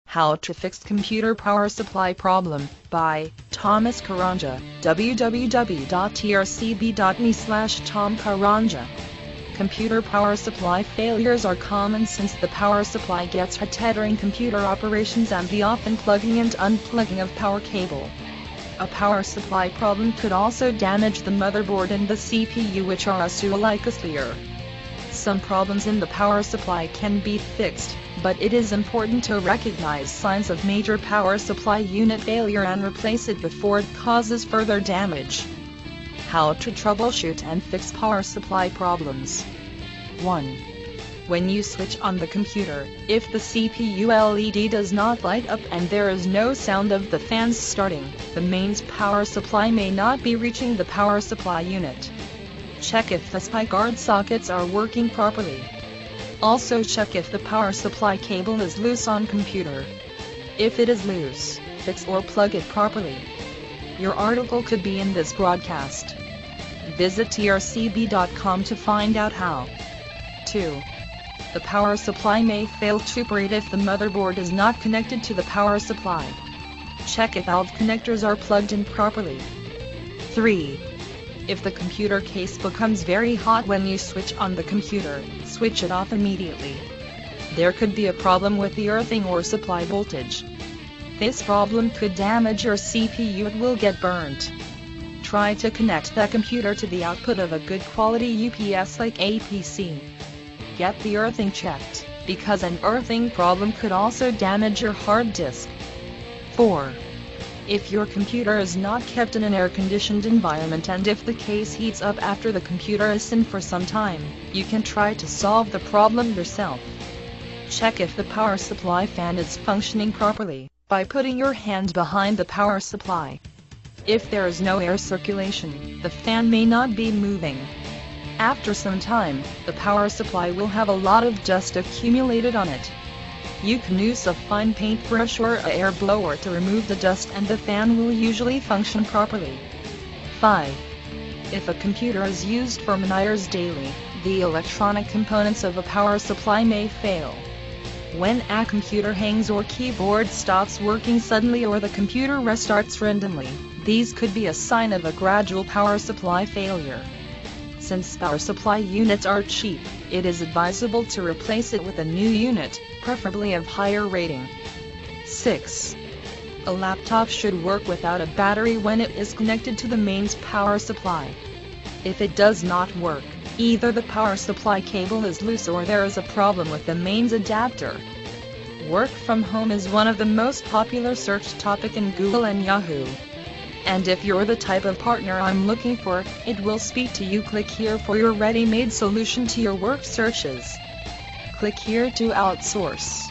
How to Fix Computer Power Supply Problem, by Thomas Karanja, www.trcb.me/tomkaranja. Computer power supply failures are common since the power supply gets hot, tethering computer operations and the often plugging and unplugging of power cable. A power supply problem could also damage the motherboard and the CPU, which are also like clear. Some problems in the power supply can be fixed, but it is important to recognize signs of major power supply unit failure and replace it before it causes further damage. How to troubleshoot and fix power supply problems. 1. When you switch on the computer, if the CPU LED does not light up and there is no sound of the fans starting, the mains power supply may not be reaching the power supply unit. Check if the SPI guard sockets are working properly. Also check if the power supply cable is loose on computer. If it is loose, fix or plug it properly. Your article could be in this broadcast. Visit trcb.com to find out how. 2. The power supply may fail to operate if the motherboard is not connected to the power supply. Check if valve connectors are plugged in properly. 3. If the computer case becomes very hot when you switch on the computer, switch it off immediately. There could be a problem with the earthing or supply voltage. This problem could damage your CPU, it will get burnt. Try to connect the computer to the output of a good quality UPS like APC. Get the earthing checked, because an earthing problem could also damage your hard disk. 4. If your computer is not kept in an air-conditioned environment and if the case heats up after the computer is in for some time, you can try to solve the problem yourself. Check if the power supply fan is functioning properly, by putting your hand behind the power supply. If there is no air circulation, the fan may not be moving. After some time, the power supply will have a lot of dust accumulated on it. You can use a fine paintbrush or an air blower to remove the dust and the fan will usually function properly. 5. If a computer is used for many hours daily, the electronic components of a power supply may fail. When a computer hangs or keyboard stops working suddenly or the computer restarts randomly, these could be a sign of a gradual power supply failure. Since power supply units are cheap, it is advisable to replace it with a new unit, preferably of higher rating. 6. A laptop should work without a battery when it is connected to the mains power supply. If it does not work, either the power supply cable is loose or there is a problem with the mains adapter. Work from home is one of the most popular search topic in Google and Yahoo. And if you're the type of partner I'm looking for, it will speak to you. Click here for your ready-made solution to your work searches. Click here to outsource.